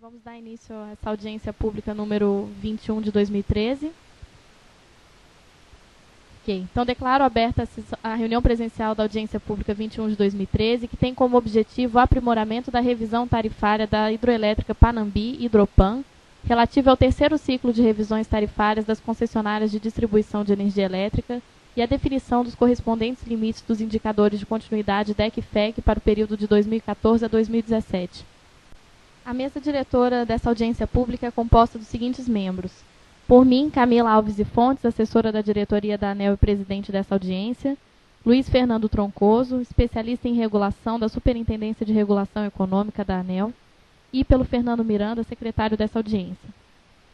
Vamos dar início a essa audiência pública número 21 de 2013. Ok, então declaro aberta a reunião presencial da audiência pública 21 de 2013, que tem como objetivo o aprimoramento da revisão tarifária da hidroelétrica Panambi Hidropan, relativa ao terceiro ciclo de revisões tarifárias das concessionárias de distribuição de energia elétrica e a definição dos correspondentes limites dos indicadores de continuidade DEC e FEC para o período de 2014 a 2017. A mesa diretora dessa audiência pública é composta dos seguintes membros: por mim, Camila Alves e Fontes, assessora da diretoria da ANEEL e presidente dessa audiência; Luiz Fernando Troncoso, especialista em regulação da Superintendência de Regulação Econômica da ANEEL; e pelo Fernando Miranda, secretário dessa audiência.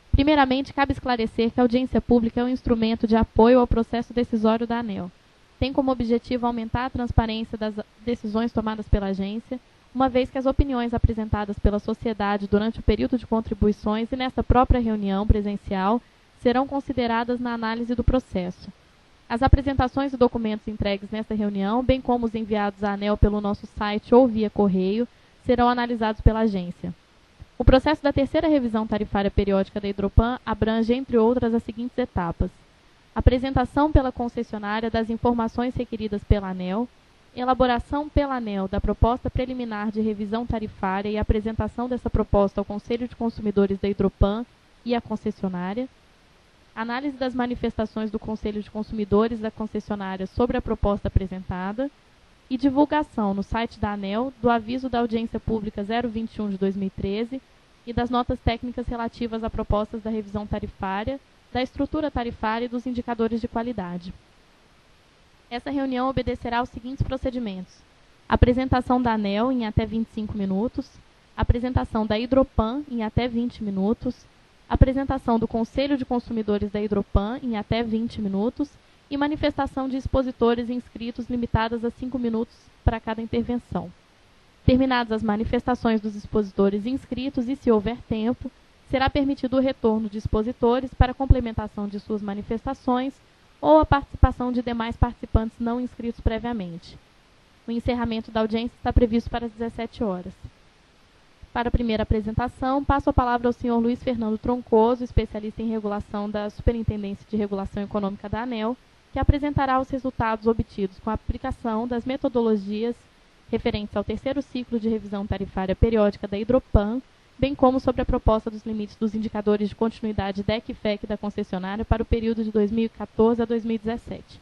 Primeiramente, cabe esclarecer que a audiência pública é um instrumento de apoio ao processo decisório da ANEEL. Tem como objetivo aumentar a transparência das decisões tomadas pela agência, uma vez que as opiniões apresentadas pela sociedade durante o período de contribuições e nesta própria reunião presencial serão consideradas na análise do processo. As apresentações e documentos entregues nesta reunião, bem como os enviados à ANEEL pelo nosso site ou via correio, serão analisados pela agência. O processo da terceira revisão tarifária periódica da Hidropan abrange, entre outras, as seguintes etapas: apresentação pela concessionária das informações requeridas pela ANEEL, elaboração pela ANEEL da proposta preliminar de revisão tarifária e apresentação dessa proposta ao Conselho de Consumidores da Hidropan e à concessionária, análise das manifestações do Conselho de Consumidores da concessionária sobre a proposta apresentada e divulgação no site da ANEEL do aviso da audiência pública 021 de 2013 e das notas técnicas relativas a propostas da revisão tarifária, da estrutura tarifária e dos indicadores de qualidade. Essa reunião obedecerá aos seguintes procedimentos: apresentação da ANEEL em até 25 minutos, apresentação da Hidropan em até 20 minutos, apresentação do Conselho de Consumidores da Hidropan em até 20 minutos e manifestação de expositores inscritos limitadas a 5 minutos para cada intervenção. Terminadas as manifestações dos expositores inscritos e, se houver tempo, será permitido o retorno de expositores para complementação de suas manifestações ou a participação de demais participantes não inscritos previamente. O encerramento da audiência está previsto para as 17 horas. Para a primeira apresentação, passo a palavra ao senhor Luiz Fernando Troncoso, especialista em regulação da Superintendência de Regulação Econômica da ANEEL, que apresentará os resultados obtidos com a aplicação das metodologias referentes ao terceiro ciclo de revisão tarifária periódica da Hidropan, bem como sobre a proposta dos limites dos indicadores de continuidade DEC e FEC da concessionária para o período de 2014 a 2017.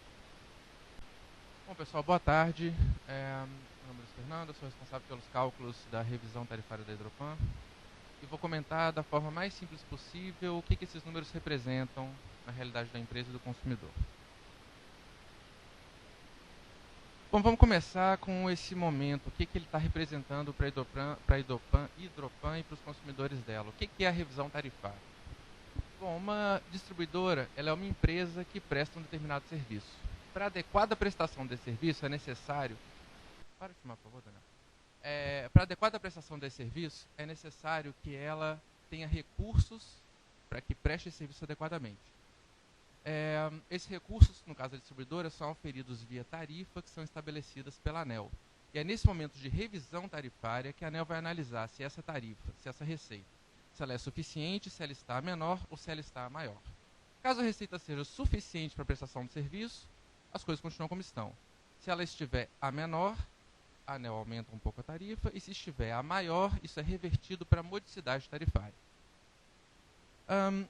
Bom, pessoal, boa tarde. Meu nome é Luiz Fernando, eu sou responsável pelos cálculos da revisão tarifária da Hidropan e vou comentar da forma mais simples possível o que esses números representam na realidade da empresa e do consumidor. Bom, vamos começar com esse momento, o que ele está representando para a Hidropan e para os consumidores dela. O que é a revisão tarifária? Bom, uma distribuidora ela é uma empresa que presta um determinado serviço. Para a adequada prestação desse serviço é necessário... Para de filmar, por favor, Daniel. Para a adequada prestação desse serviço é necessário que ela tenha recursos para que preste esse serviço adequadamente. Esses recursos, no caso da distribuidora, são oferidos via tarifa que são estabelecidas pela ANEEL. E é nesse momento de revisão tarifária que a ANEEL vai analisar se essa tarifa, se essa receita, se ela é suficiente, se ela está menor ou se ela está maior. Caso a receita seja suficiente para a prestação do serviço, as coisas continuam como estão. Se ela estiver a menor, a ANEEL aumenta um pouco a tarifa, e se estiver a maior, isso é revertido para a modicidade tarifária.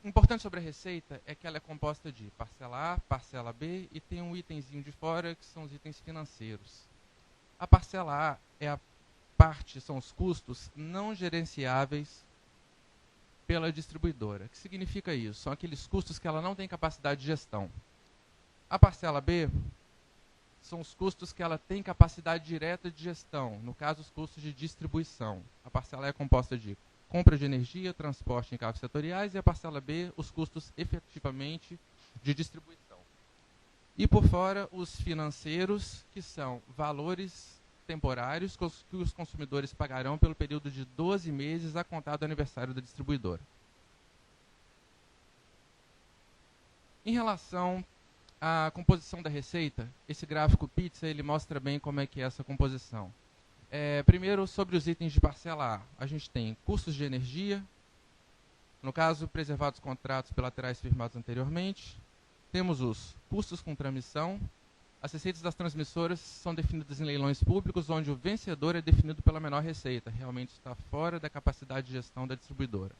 Importante sobre a receita é que ela é composta de parcela A, parcela B e tem um itemzinho de fora que são os itens financeiros. A parcela A é a parte, são os custos não gerenciáveis pela distribuidora. O que significa isso? São aqueles custos que ela não tem capacidade de gestão. A parcela B são os custos que ela tem capacidade direta de gestão, no caso os custos de distribuição. A parcela A é composta de compra de energia, transporte em cabos setoriais, e a parcela B, os custos efetivamente de distribuição. E por fora, os financeiros, que são valores temporários que os consumidores pagarão pelo período de 12 meses a contar do aniversário da distribuidora. Em relação à composição da receita, esse gráfico pizza ele mostra bem como é que é essa composição. Primeiro, sobre os itens de parcela A. A gente tem custos de energia, no caso, preservados contratos bilaterais firmados anteriormente. Temos os custos com transmissão. As receitas das transmissoras são definidas em leilões públicos, onde o vencedor é definido pela menor receita. Realmente está fora da capacidade de gestão da distribuidora.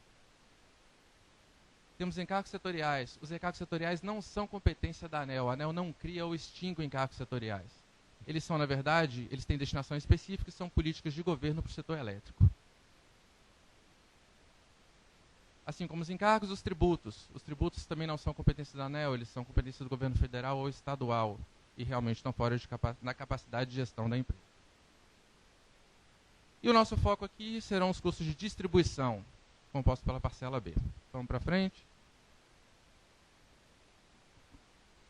Temos encargos setoriais. Os encargos setoriais não são competência da ANEEL. A ANEEL não cria ou extingue encargos setoriais. Eles são, na verdade, eles têm destinação específica e são políticas de governo para o setor elétrico. Assim como os encargos, os tributos. Os tributos também não são competência da ANEEL, eles são competência do governo federal ou estadual. E realmente estão fora da capacidade de gestão da empresa. E o nosso foco aqui serão os custos de distribuição, compostos pela parcela B. Vamos para frente.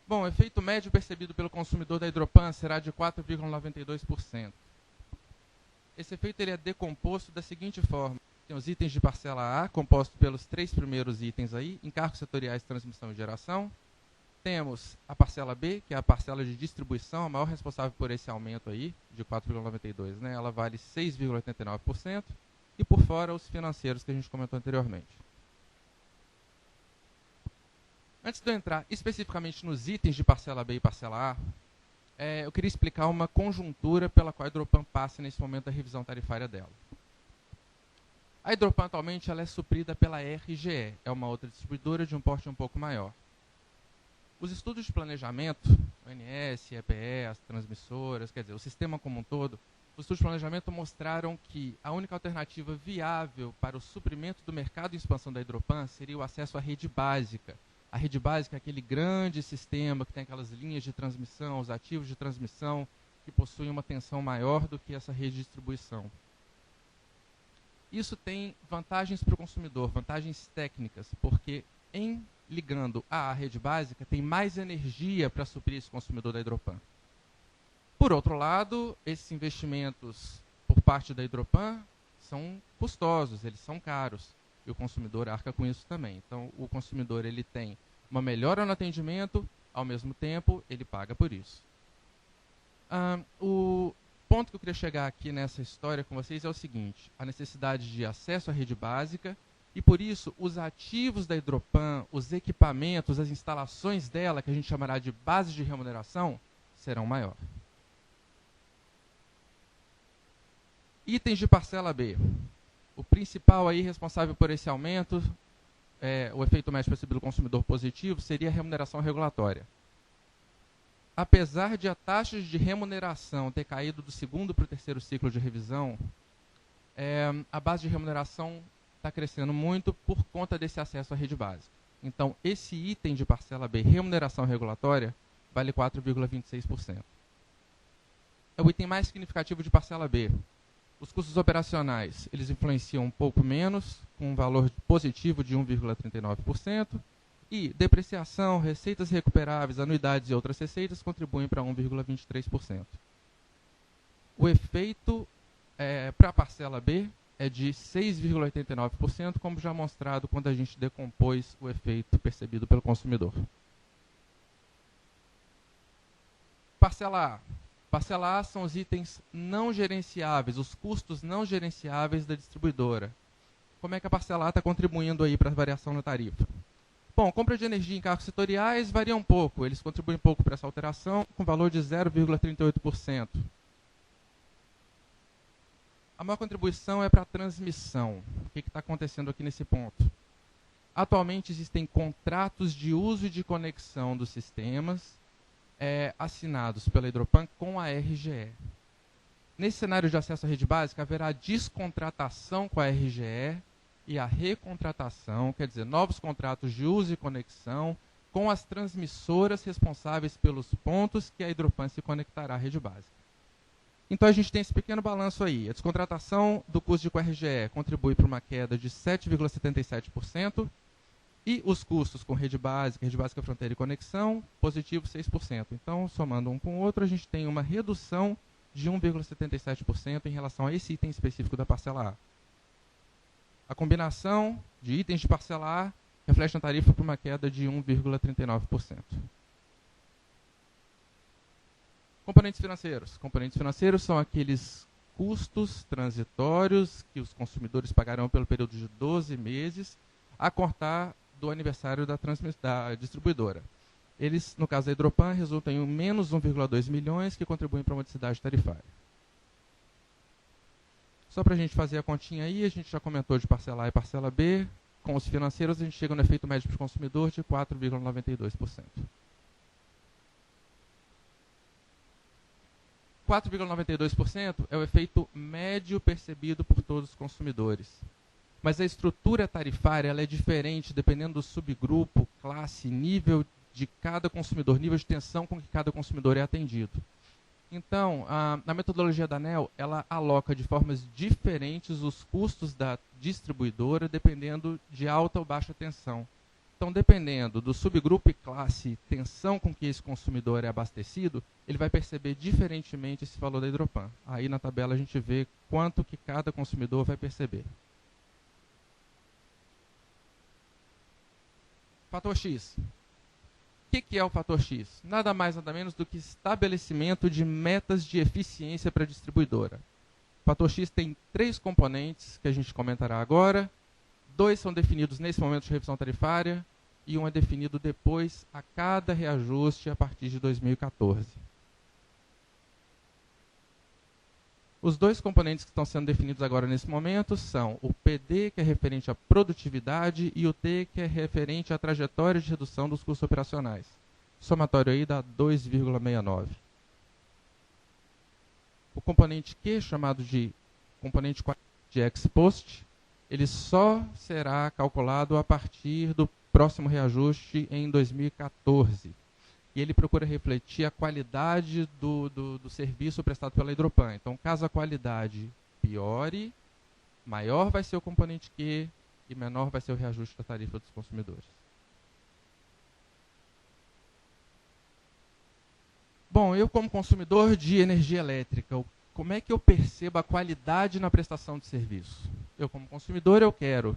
Bom, o efeito médio percebido pelo consumidor da Hidropan será de 4,92%. Esse efeito ele é decomposto da seguinte forma. Tem os itens de parcela A, compostos pelos 3 primeiros itens aí, encargos setoriais, transmissão e geração. Temos a parcela B, que é a parcela de distribuição, a maior responsável por esse aumento aí, de 4,92%, né? Ela vale 6,89%. E por fora, os financeiros que a gente comentou anteriormente. Antes de eu entrar especificamente nos itens de parcela B e parcela A, eu queria explicar uma conjuntura pela qual a Hidropan passa nesse momento da revisão tarifária dela. A Hidropan atualmente ela é suprida pela RGE, é uma outra distribuidora de um porte um pouco maior. Os estudos de planejamento, ONS, EPE, as transmissoras, quer dizer, o sistema como um todo, os estudos de planejamento mostraram que a única alternativa viável para o suprimento do mercado em expansão da Hidropan seria o acesso à rede básica. A rede básica é aquele grande sistema que tem aquelas linhas de transmissão, os ativos de transmissão, que possuem uma tensão maior do que essa rede de distribuição. Isso tem vantagens para o consumidor, vantagens técnicas, porque em ligando à rede básica tem mais energia para suprir esse consumidor da Hidropan. Por outro lado, esses investimentos por parte da Hidropan são custosos, eles são caros, e o consumidor arca com isso também. Então, o consumidor ele tem uma melhora no atendimento, ao mesmo tempo, ele paga por isso. O ponto que eu queria chegar aqui nessa história com vocês é o seguinte: a necessidade de acesso à rede básica, e por isso os ativos da Hidropan, os equipamentos, as instalações dela, que a gente chamará de base de remuneração, serão maiores. Itens de parcela B. O principal aí responsável por esse aumento, o efeito médio percebido do consumidor positivo, seria a remuneração regulatória. Apesar de a taxa de remuneração ter caído do segundo para o terceiro ciclo de revisão, a base de remuneração está crescendo muito por conta desse acesso à rede básica. Então, esse item de parcela B, remuneração regulatória, vale 4,26%. É o item mais significativo de parcela B. Os custos operacionais, eles influenciam um pouco menos, com um valor positivo de 1,39%, e depreciação, receitas recuperáveis, anuidades e outras receitas contribuem para 1,23%. O efeito para a parcela B é de 6,89%, como já mostrado quando a gente decompôs o efeito percebido pelo consumidor. Parcela A. Parcela A são os itens não gerenciáveis, os custos não gerenciáveis da distribuidora. Como é que a parcela A está contribuindo aí para a variação na tarifa? Bom, compra de energia em encargos setoriais varia um pouco, eles contribuem um pouco para essa alteração, com valor de 0,38%. A maior contribuição é para a transmissão. O que está acontecendo aqui nesse ponto? Atualmente existem contratos de uso e de conexão dos sistemas assinados pela Hidropan com a RGE. Nesse cenário de acesso à rede básica, haverá descontratação com a RGE e a recontratação, quer dizer, novos contratos de uso e conexão com as transmissoras responsáveis pelos pontos que a Hidropan se conectará à rede básica. Então, a gente tem esse pequeno balanço aí. A descontratação do custo com a RGE contribui para uma queda de 7,77%, e os custos com rede básica fronteira e conexão, positivo 6%. Então, somando um com o outro, a gente tem uma redução de 1,77% em relação a esse item específico da parcela A. A combinação de itens de parcela A reflete na tarifa por uma queda de 1,39%. Componentes financeiros. Componentes financeiros são aqueles custos transitórios que os consumidores pagarão pelo período de 12 meses, a contar do aniversário da distribuidora. Eles, no caso da Hidropan, resultam em menos 1,2 milhões que contribuem para a modicidade tarifária. Só para a gente fazer a continha aí, a gente já comentou de parcela A e parcela B. Com os financeiros, a gente chega no efeito médio para o consumidor de 4,92%. 4,92% é o efeito médio percebido por todos os consumidores. Mas a estrutura tarifária ela é diferente dependendo do subgrupo, classe, nível de cada consumidor, nível de tensão com que cada consumidor é atendido. Então, a metodologia da ANEEL, ela aloca de formas diferentes os custos da distribuidora, dependendo de alta ou baixa tensão. Então, dependendo do subgrupo e classe, tensão com que esse consumidor é abastecido, ele vai perceber diferentemente esse valor da Hidropan. Aí na tabela a gente vê quanto que cada consumidor vai perceber. Fator X. O que é o fator X? Nada mais, nada menos do que estabelecimento de metas de eficiência para a distribuidora. O fator X tem 3 componentes que a gente comentará agora. 2 são definidos nesse momento de revisão tarifária e 1 é definido depois a cada reajuste a partir de 2014. Os 2 componentes que estão sendo definidos agora nesse momento são o PD, que é referente à produtividade, e o T, que é referente à trajetória de redução dos custos operacionais. Somatório aí dá 2,69. O componente Q, chamado de componente de ex post, ele só será calculado a partir do próximo reajuste em 2014. E ele procura refletir a qualidade do serviço prestado pela Hidropan. Então, caso a qualidade piore, maior vai ser o componente Q e menor vai ser o reajuste da tarifa dos consumidores. Bom, eu como consumidor de energia elétrica, como é que eu percebo a qualidade na prestação de serviço? Eu como consumidor, eu quero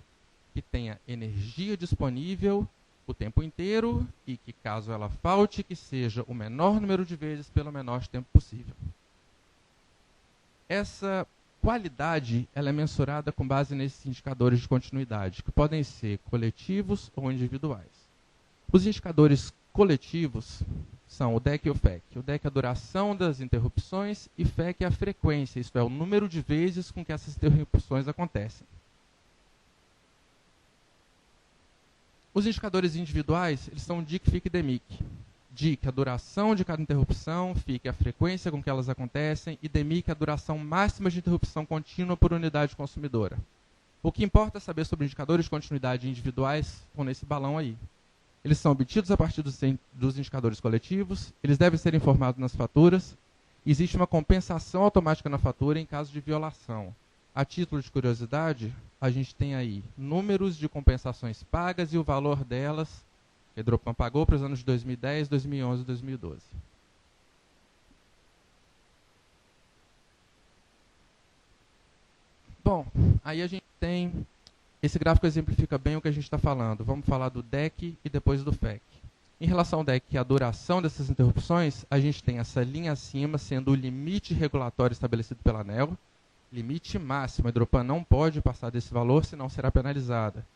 que tenha energia disponível o tempo inteiro e que, caso ela falte, que seja o menor número de vezes pelo menor tempo possível. Essa qualidade ela é mensurada com base nesses indicadores de continuidade, que podem ser coletivos ou individuais. Os indicadores coletivos são o DEC e o FEC. O DEC é a duração das interrupções e FEC é a frequência, isto é, o número de vezes com que essas interrupções acontecem. Os indicadores individuais, eles são DIC, FIC e DEMIC. DIC, a duração de cada interrupção, FIC, a frequência com que elas acontecem, e DEMIC, a duração máxima de interrupção contínua por unidade consumidora. O que importa é saber sobre indicadores de continuidade individuais, estão nesse balão aí. Eles são obtidos a partir dos indicadores coletivos, eles devem ser informados nas faturas, existe uma compensação automática na fatura em caso de violação. A título de curiosidade, a gente tem aí números de compensações pagas e o valor delas que a Hidropan pagou para os anos de 2010, 2011 e 2012. Bom, aí a gente tem... Esse gráfico exemplifica bem o que a gente está falando. Vamos falar do DEC e depois do FEC. Em relação ao DEC, que é a duração dessas interrupções, a gente tem essa linha acima sendo o limite regulatório estabelecido pela ANEEL, limite máximo. A Hidropan não pode passar desse valor, senão será penalizada.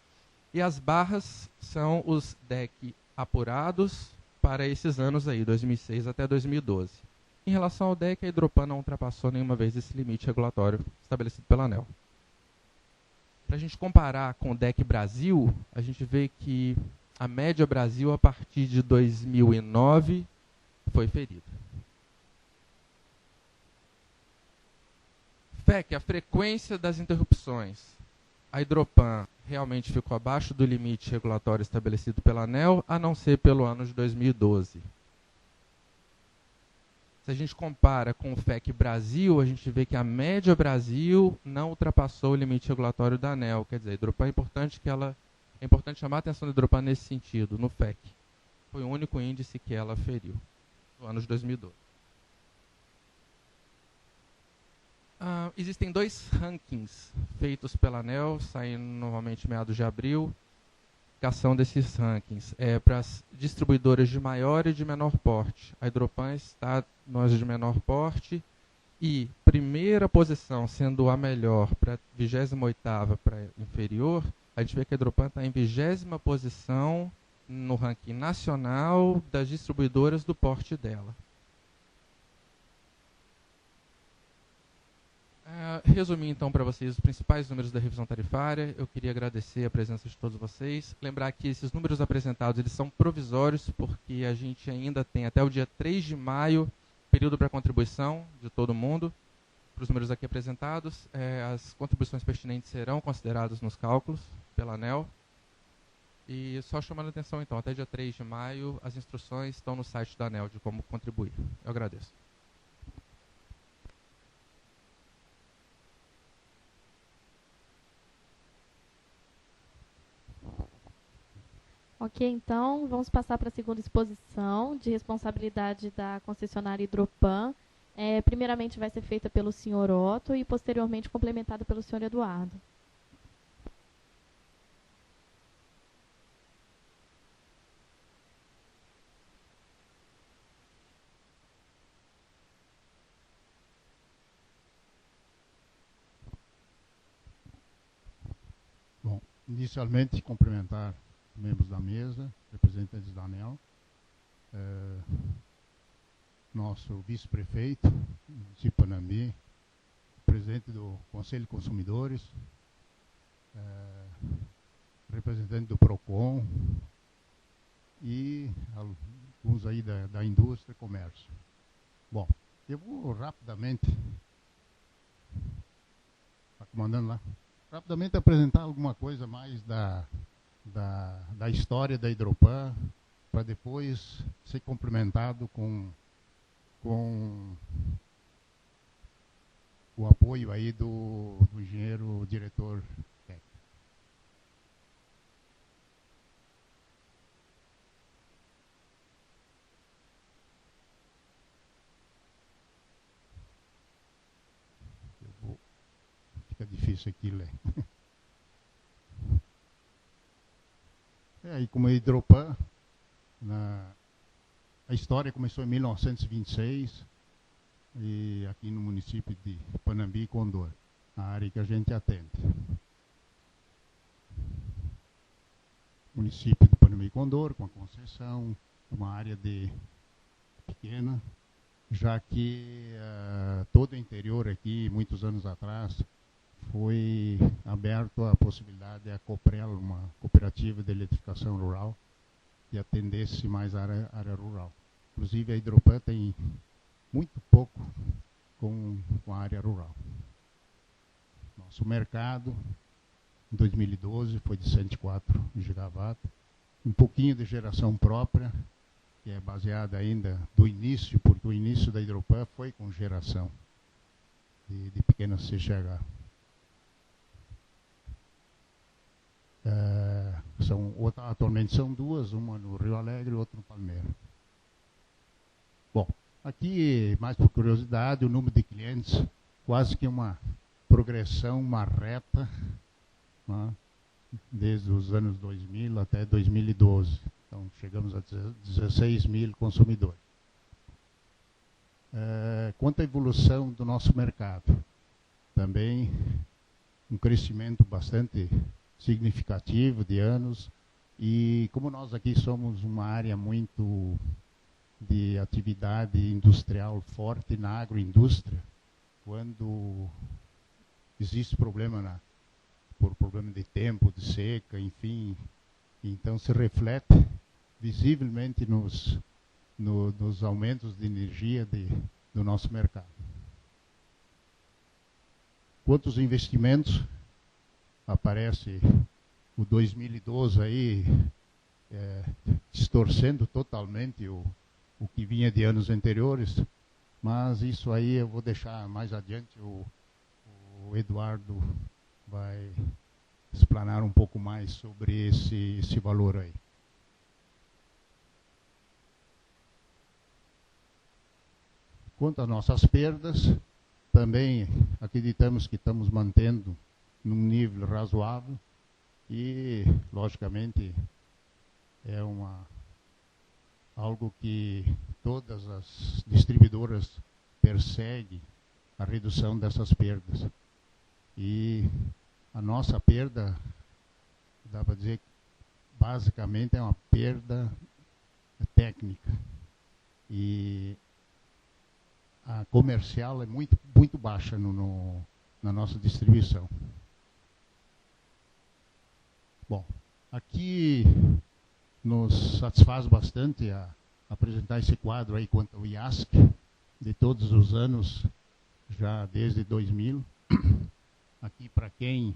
E as barras são os DEC apurados para esses anos aí, 2006 até 2012. Em relação ao DEC, a Hidropan não ultrapassou nenhuma vez esse limite regulatório estabelecido pela ANEEL. Para a gente comparar com o DEC Brasil, a gente vê que a média Brasil, a partir de 2009, foi ferida. FEC, a frequência das interrupções. A Hidropan realmente ficou abaixo do limite regulatório estabelecido pela ANEEL, a não ser pelo ano de 2012. Se a gente compara com o FEC Brasil, a gente vê que a média Brasil não ultrapassou o limite regulatório da ANEEL. Quer dizer, a Hidropan é importante chamar a atenção da Hidropan nesse sentido, no FEC. Foi o único índice que ela feriu, no ano de 2012. Existem 2 rankings feitos pela ANEEL, saindo normalmente em meados de abril. A aplicação desses rankings é para as distribuidoras de maior e de menor porte. A Hidropan está nas de menor porte e primeira posição sendo a melhor para a 28ª para inferior, a gente vê que a Hidropan está em 20ª posição no ranking nacional das distribuidoras do porte dela. Resumir então para vocês os principais números da revisão tarifária. Eu queria agradecer a presença de todos vocês. Lembrar que esses números apresentados eles são provisórios, porque a gente ainda tem até o dia 3 de maio, período para contribuição de todo mundo. Para os números aqui apresentados, as contribuições pertinentes serão consideradas nos cálculos pela ANEEL. E só chamando a atenção então, até dia 3 de maio, as instruções estão no site da ANEEL de como contribuir. Eu agradeço. Ok, então vamos passar para a segunda exposição de responsabilidade da concessionária Hidropan. Primeiramente vai ser feita pelo senhor Otto e posteriormente complementada pelo senhor Eduardo. Bom, inicialmente cumprimentar membros da mesa, representantes da ANEEL, nosso vice-prefeito, município de Panambi, presidente do Conselho de Consumidores, representante do PROCON e alguns aí da indústria e comércio. Bom, eu vou rapidamente, está comandando lá, rapidamente apresentar alguma coisa mais da história da Hidropan, para depois ser complementado com o apoio aí do engenheiro diretor técnico. Fica difícil aqui ler. E como a Hidropan, a história começou em 1926, e aqui no município de Panambi e Condor, a área que a gente atende. Município de Panambi e Condor, com a concessão, uma área pequena, já que todo o interior aqui, muitos anos atrás, foi aberto a possibilidade da Coprel, uma cooperativa de eletrificação rural, que atendesse mais a área rural. Inclusive a Hidropan tem muito pouco com a área rural. Nosso mercado, em 2012, foi de 104 gigawatts, um pouquinho de geração própria, que é baseada ainda do início, porque o início da Hidropan foi com geração de pequenas CCH. Atualmente são duas, uma no Rio Alegre e outra no Palmeira. Bom, aqui, mais por curiosidade, o número de clientes, quase que uma progressão, uma reta, né, desde os anos 2000 até 2012. Então, chegamos a 16 mil consumidores. Quanto à evolução do nosso mercado, também um crescimento bastante significativo de anos, e como nós aqui somos uma área muito de atividade industrial forte na agroindústria, quando existe problema por problema de tempo, de seca, enfim, então se reflete visivelmente nos aumentos de energia do nosso mercado. Quanto aos investimentos, aparece o 2012 aí, distorcendo totalmente o que vinha de anos anteriores, mas isso aí eu vou deixar mais adiante, o Eduardo vai explanar um pouco mais sobre esse valor aí. Quanto às nossas perdas, também acreditamos que estamos mantendo num nível razoável e, logicamente, é algo que todas as distribuidoras perseguem a redução dessas perdas. E a nossa perda, dá para dizer, basicamente é uma perda técnica. E a comercial é muito baixa na nossa distribuição. Bom, aqui nos satisfaz bastante apresentar esse quadro aí quanto ao IASC, de todos os anos, já desde 2000. Aqui, para quem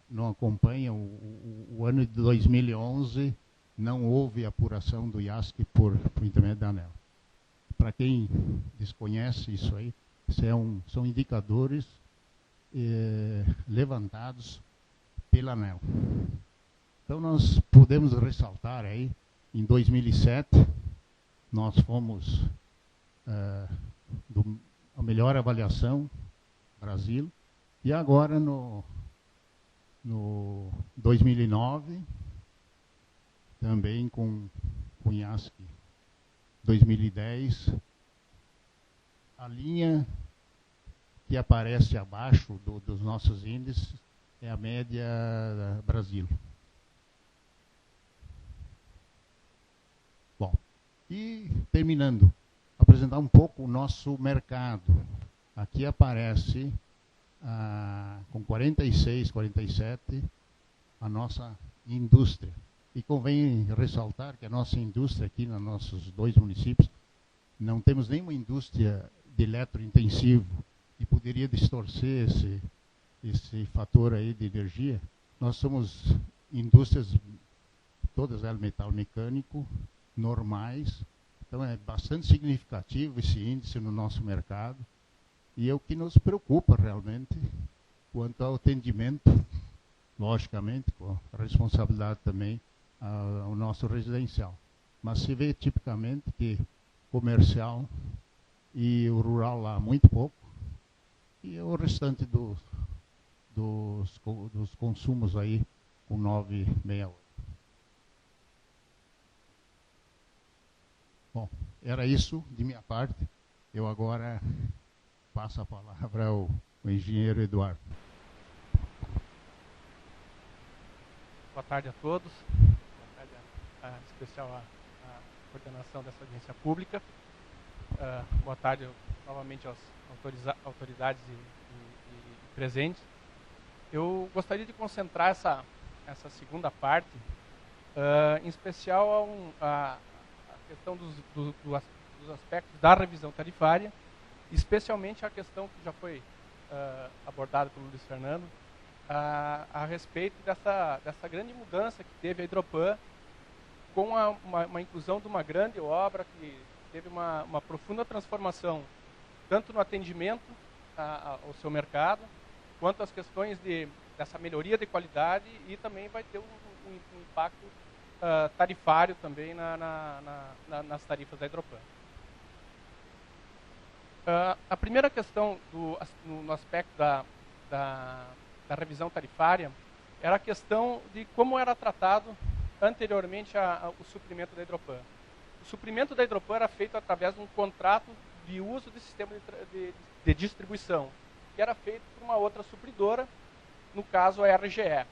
não acompanha, o ano de 2011 não houve apuração do IASC por intermédio da ANEEL. Para quem desconhece isso aí, são indicadores levantados pela ANEEL. Então, nós podemos ressaltar aí, em 2007, nós fomos a melhor avaliação, Brasil, e agora no 2009, também com o IASC 2010, a linha que aparece abaixo dos nossos índices é a média Brasil. Bom, e terminando, apresentar um pouco o nosso mercado. Aqui aparece, com 46, 47, a nossa indústria. E convém ressaltar que a nossa indústria aqui nos nossos 2 municípios, não temos nenhuma indústria de eletrointensivo que poderia distorcer esse fator aí de energia. Nós somos indústrias, todas elas metal mecânico, normais. Então é bastante significativo esse índice no nosso mercado. E é o que nos preocupa realmente quanto ao atendimento, logicamente, com a responsabilidade também ao nosso residencial. Mas se vê tipicamente que comercial e o rural lá muito pouco, e o restante dos consumos aí com 9,68. Bom, era isso de minha parte. Eu agora passo a palavra ao engenheiro Eduardo. Boa tarde a todos. Boa tarde, em especial à coordenação dessa audiência pública. Boa tarde novamente às autoridades e presentes. Eu gostaria de concentrar essa segunda parte, em especial a questão dos aspectos da revisão tarifária, especialmente a questão que já foi abordada pelo Luiz Fernando, a respeito dessa grande mudança que teve a Hidropan com uma inclusão de uma grande obra que teve uma profunda transformação, tanto no atendimento ao seu mercado, quanto as questões dessa melhoria de qualidade, e também vai ter um impacto tarifário também nas tarifas da Hidropan. A primeira questão no aspecto da revisão tarifária era a questão de como era tratado anteriormente o suprimento da Hidropan. O suprimento da Hidropan era feito através de um contrato de uso de sistema de distribuição, que era feito por uma outra supridora, no caso a RGE.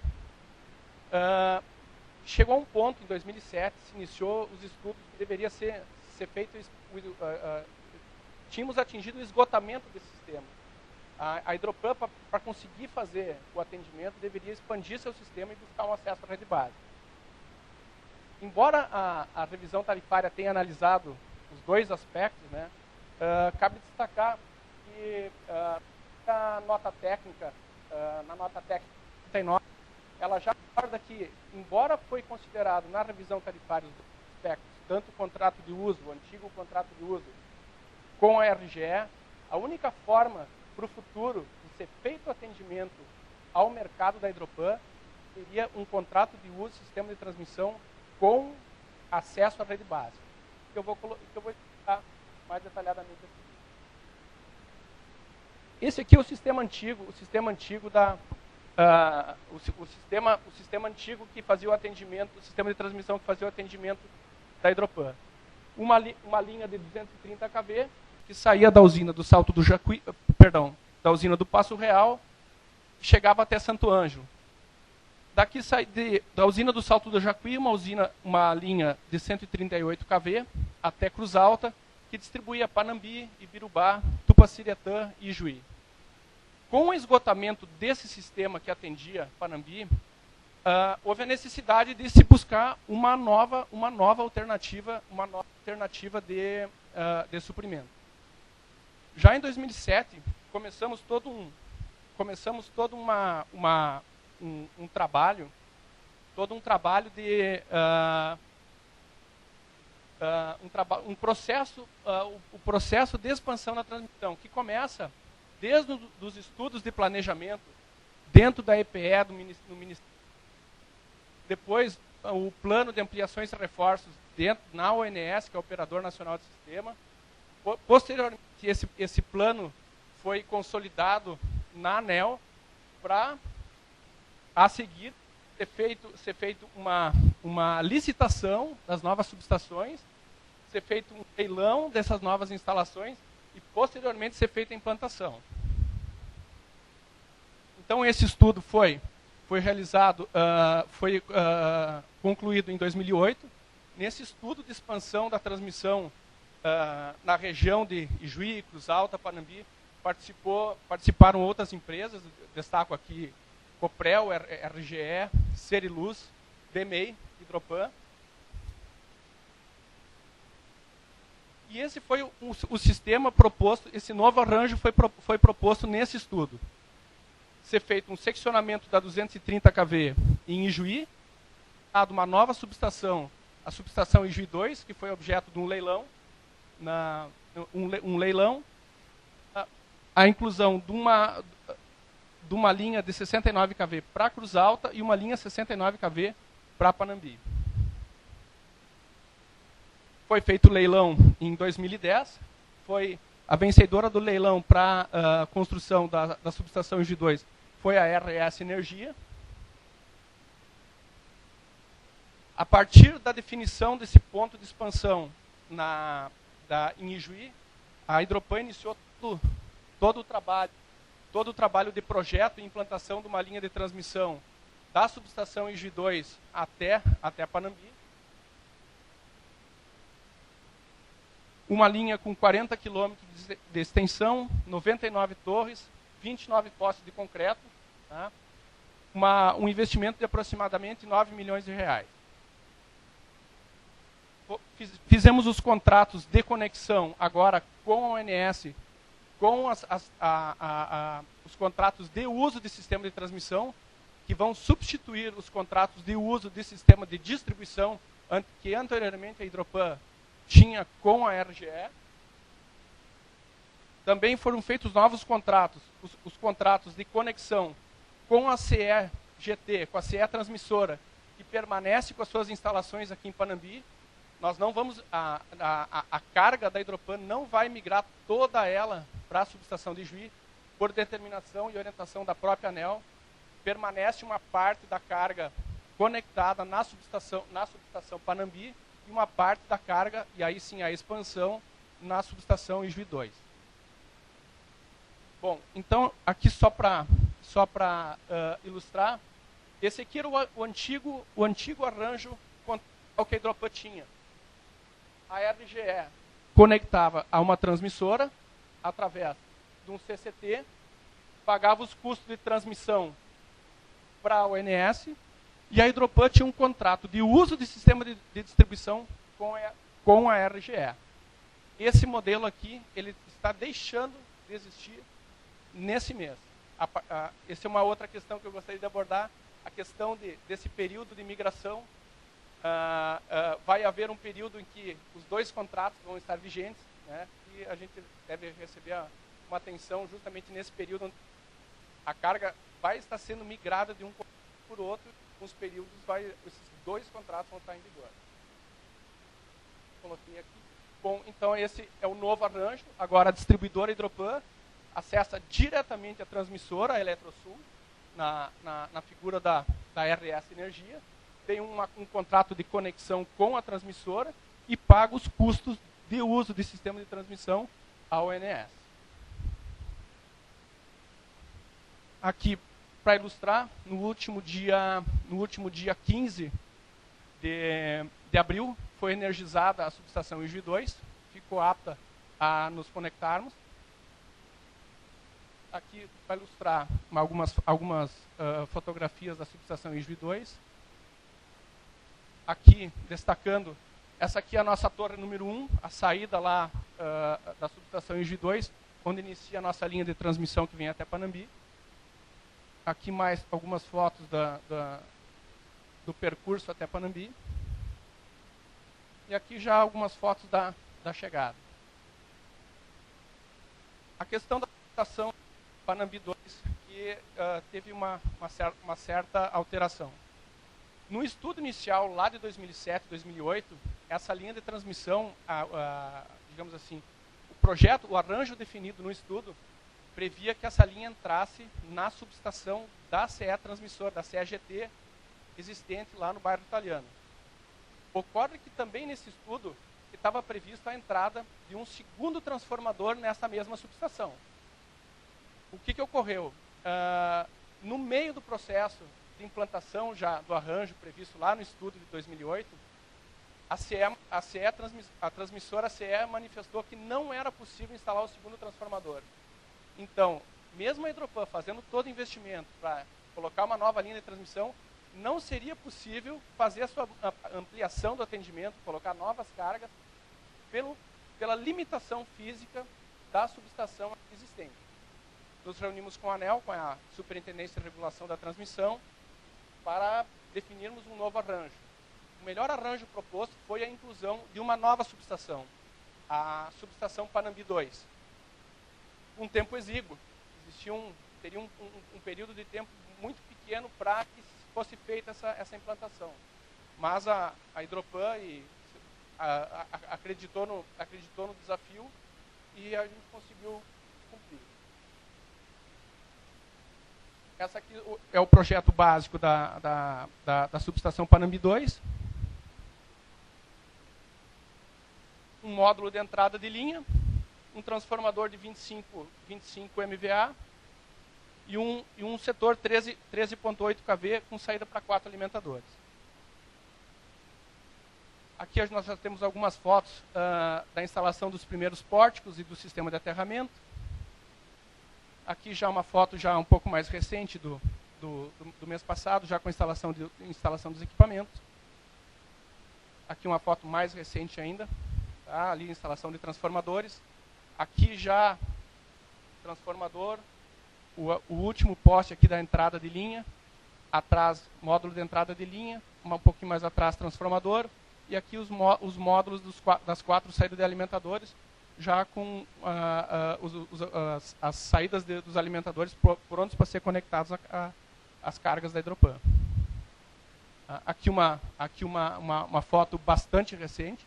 Chegou a um ponto, em 2007, se iniciou os estudos que deveria ser feito. Tínhamos atingido o esgotamento desse sistema. A Hidropan, para conseguir fazer o atendimento, deveria expandir seu sistema e buscar um acesso à rede básica. Embora a revisão tarifária tenha analisado os dois aspectos, né, cabe destacar que na nota técnica 39, ela já aborda que, embora foi considerado na revisão tarifária os dois aspectos, tanto o contrato de uso, o antigo contrato de uso, com a RGE, a única forma para o futuro de ser feito o atendimento ao mercado da Hidropan seria um contrato de uso, sistema de transmissão com acesso à rede básica, que eu vou explicar mais detalhadamente aqui. Esse aqui é o sistema antigo, o sistema antigo que fazia o atendimento, o sistema de transmissão que fazia o atendimento da Hidropan. Uma linha de 230 kV que saía da usina do Salto do Jacuí, perdão, da usina do Passo Real, chegava até Santo Ângelo. Daqui da usina do Salto do Jacuí, uma linha de 138 kV até Cruz Alta, que distribuía Panambi, Ibirubá, Tupaciretã e Ijuí. Com o esgotamento desse sistema que atendia Panambi, houve a necessidade de se buscar uma nova alternativa de suprimento. Já em 2007, começamos todo um trabalho de o processo de expansão da transmissão, que começa desde os estudos de planejamento dentro da EPE no Ministério, depois o plano de ampliações e reforços na ONS, que é o Operador Nacional do Sistema. Posteriormente, esse plano foi consolidado na ANEEL para, a seguir, ser feito uma licitação das novas subestações, ser feito um leilão dessas novas instalações e, posteriormente, ser feita a implantação. Então, esse estudo foi realizado, concluído em 2008. Nesse estudo de expansão da transmissão na região de Ijuí, Cruz Alta, Panambi, participaram outras empresas, destaco aqui Coprel, RGE, Seriluz, DEMEI, Hidropan. E esse foi o sistema proposto, esse novo arranjo foi proposto nesse estudo. Ser feito um seccionamento da 230 kV em Ijuí, dado uma nova subestação, a subestação Ijuí 2, que foi objeto de um leilão, a inclusão de uma linha de 69 kV para Cruz Alta e uma linha 69 kV para Panambi. Foi feito o leilão em 2010, foi a vencedora do leilão para a construção da subestação Ijuí 2 foi a RS Energia. A partir da definição desse ponto de expansão em Ijuí, a Hidropan iniciou todo o trabalho de projeto e implantação de uma linha de transmissão da subestação Ijuí 2 até Panambi. Uma linha com 40 km de extensão, 99 torres, 29 postes de concreto, tá? Um investimento de aproximadamente 9 milhões de reais. Fizemos os contratos de conexão agora com a ONS, com os contratos de uso de sistema de transmissão, que vão substituir os contratos de uso de sistema de distribuição que anteriormente a Hidropan tinha com a RGE. Também foram feitos novos contratos, os contratos de conexão com a CE-GT, com a CE Transmissora, que permanece com as suas instalações aqui em Panambi. Nós não vamos, a carga da Hidropan não vai migrar toda ela para a subestação de Ijuí, por determinação e orientação da própria ANEEL. Permanece uma parte da carga conectada na subestação Panambi e uma parte da carga, e aí sim a expansão, na subestação Ijuí 2. Bom, então, aqui só para ilustrar, esse aqui era o antigo arranjo que a Hidropan tinha. A RGE conectava a uma transmissora através de um CCT, pagava os custos de transmissão para a ONS, e a Hidropan tinha um contrato de uso de sistema de distribuição com a RGE. Esse modelo aqui, ele está deixando de existir nesse mês. Essa é uma outra questão que eu gostaria de abordar, a questão desse período de migração. Vai haver um período em que os dois contratos vão estar vigentes, né, e a gente deve receber uma atenção justamente nesse período onde a carga vai estar sendo migrada de um por outro, nos períodos esses dois contratos vão estar em vigor. Coloquei aqui. Bom, então esse é o novo arranjo. Agora a distribuidora Hidropan acessa diretamente a transmissora, a Eletrosul, na figura da RS Energia. Tem um contrato de conexão com a transmissora e paga os custos de uso de sistema de transmissão a ONS. Aqui, para ilustrar, no último dia 15 de abril, foi energizada a subestação Ijuí 2, ficou apta a nos conectarmos. Aqui, para ilustrar algumas fotografias da subestação Ijuí 2. Aqui, destacando, essa aqui é a nossa torre número 1, a saída lá da subestação Ijuí 2, onde inicia a nossa linha de transmissão que vem até Panambi. Aqui mais algumas fotos do percurso até Panambi. E aqui já algumas fotos da chegada. A questão da subestação Panambi 2, que teve uma certa alteração. No estudo inicial, lá de 2007, 2008, essa linha de transmissão, digamos assim, o arranjo definido no estudo, previa que essa linha entrasse na subestação da CE Transmissora, da CEGT, existente lá no bairro Italiano. Ocorre que também nesse estudo estava previsto a entrada de um segundo transformador nessa mesma subestação. O que ocorreu? No meio do processo de implantação já do arranjo previsto lá no estudo de 2008, a transmissora CE manifestou que não era possível instalar o segundo transformador. Então, mesmo a Hidropan fazendo todo o investimento para colocar uma nova linha de transmissão, não seria possível fazer a sua ampliação do atendimento, colocar novas cargas, pela limitação física da subestação existente. Nos reunimos com a ANEEL, com a Superintendência de Regulação da Transmissão, para definirmos um novo arranjo. O melhor arranjo proposto foi a inclusão de uma nova subestação, a subestação Panambi 2. Um tempo exíguo, teria um período de tempo muito pequeno para que fosse feita essa implantação. Mas a Hidropan acreditou no desafio e a gente conseguiu cumprir. Essa aqui é o projeto básico da subestação Panambi 2. Um módulo de entrada de linha, um transformador de 25 MVA e um setor 13.8 kV com saída para 4 alimentadores. Aqui nós já temos algumas fotos da instalação dos primeiros pórticos e do sistema de aterramento. Aqui já uma foto já um pouco mais recente do mês passado, já com a instalação dos equipamentos. Aqui uma foto mais recente ainda, tá? Ali a instalação de transformadores. Aqui já transformador, o último poste aqui da entrada de linha, atrás módulo de entrada de linha, um pouquinho mais atrás transformador, e aqui os módulos das 4 saídas de alimentadores, já com as saídas dos alimentadores prontos para ser conectados às cargas da Hidropan. Aqui uma foto bastante recente.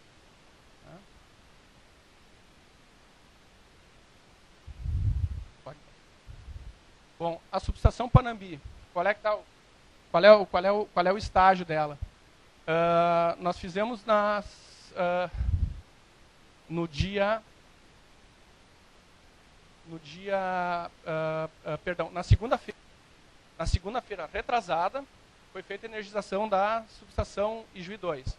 Bom, a subestação Panambi, qual é o estágio dela? Nós fizemos na segunda-feira retrasada, foi feita a energização da subestação Ijuí 2.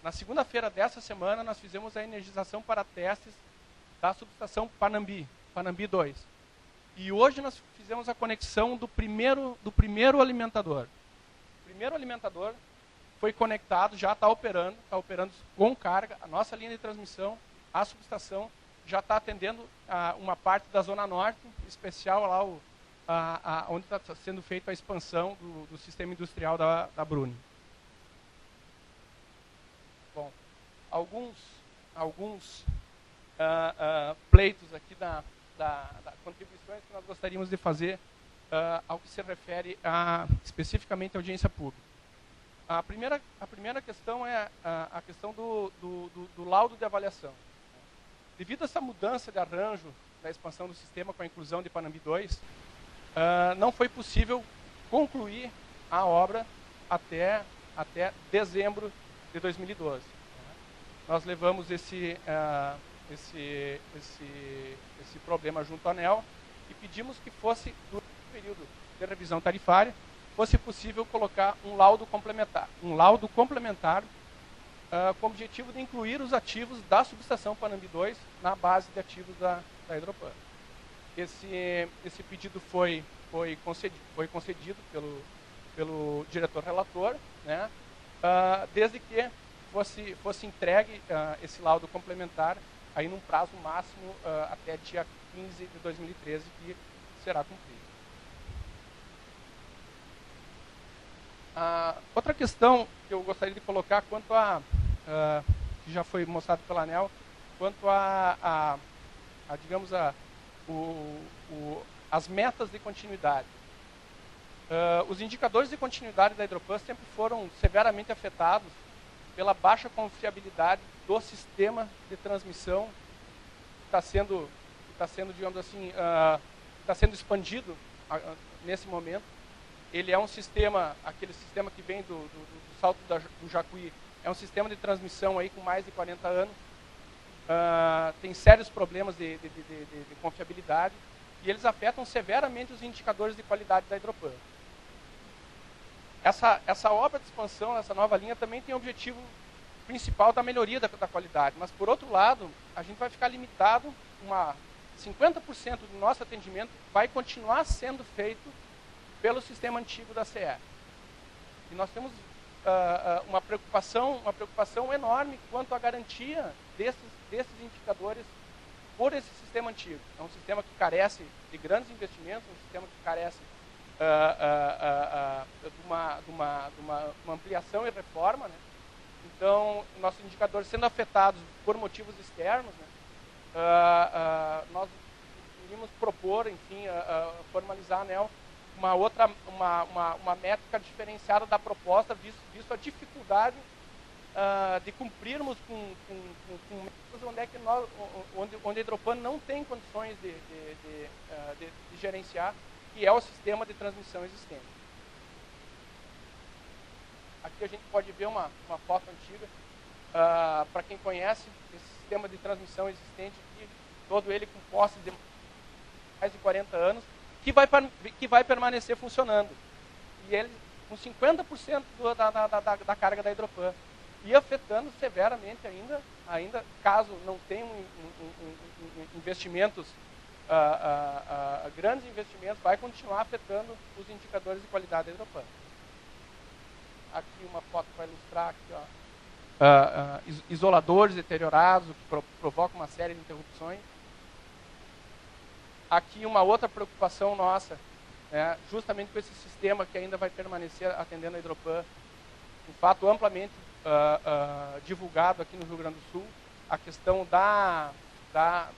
Na segunda-feira dessa semana, nós fizemos a energização para testes da subestação Panambi 2. E hoje nós fizemos a conexão do primeiro alimentador. O primeiro alimentador foi conectado, já está operando com carga, a nossa linha de transmissão, a subestação, já está atendendo uma parte da Zona Norte, em especial lá onde está sendo feita a expansão do sistema industrial da Bruni. Bom, alguns pleitos aqui da contribuições que nós gostaríamos de fazer ao que se refere especificamente à audiência pública. A primeira questão é a questão do laudo de avaliação. Devido a essa mudança de arranjo da expansão do sistema com a inclusão de Panambi 2, não foi possível concluir a obra até dezembro de 2012. Nós levamos esse problema junto à ANEEL e pedimos que fosse, durante o período de revisão tarifária, fosse possível colocar um laudo complementar. Com o objetivo de incluir os ativos da subestação Panambi 2 na base de ativos da Hidropan. Esse pedido foi concedido pelo diretor relator, né, desde que fosse entregue esse laudo complementar aí num prazo máximo até dia 15 de 2013, que será cumprido. Outra questão que eu gostaria de colocar quanto que já foi mostrado pela ANEEL, quanto digamos, as metas de continuidade. Os indicadores de continuidade da Hidropan sempre foram severamente afetados pela baixa confiabilidade do sistema de transmissão que está sendo, digamos assim, está sendo expandido nesse momento. Ele é um sistema, aquele sistema que vem do Salto do Jacuí, é um sistema de transmissão aí com mais de 40 anos. Tem sérios problemas de confiabilidade e eles afetam severamente os indicadores de qualidade da Hidropan. Essa obra de expansão, essa nova linha, também tem o objetivo principal da melhoria da qualidade, mas, por outro lado, a gente vai ficar limitado, 50% do nosso atendimento vai continuar sendo feito pelo sistema antigo da CE. E nós temos uma preocupação enorme quanto à garantia desses indicadores por esse sistema antigo. É um sistema que carece de grandes investimentos, um sistema que carece de uma ampliação e reforma, né? Então, nossos indicadores sendo afetados por motivos externos, né, nós iríamos propor, enfim, formalizar a ANEEL uma métrica diferenciada da proposta, visto a dificuldade de cumprirmos com metas onde a Hidropan não tem condições de gerenciar, que é o sistema de transmissão existente. Aqui a gente pode ver uma foto antiga, para quem conhece, esse sistema de transmissão existente, aqui, todo ele com posse de mais de 40 anos, que vai permanecer funcionando. E ele com 50% da carga da Hidropan. E afetando severamente ainda caso não tenham investimentos, grandes investimentos, vai continuar afetando os indicadores de qualidade da Hidropan. Aqui uma foto para ilustrar aqui, isoladores deteriorados, que provocam uma série de interrupções. Aqui uma outra preocupação nossa, né, justamente com esse sistema que ainda vai permanecer atendendo a Hidropan, um fato amplamente divulgado aqui no Rio Grande do Sul, a questão da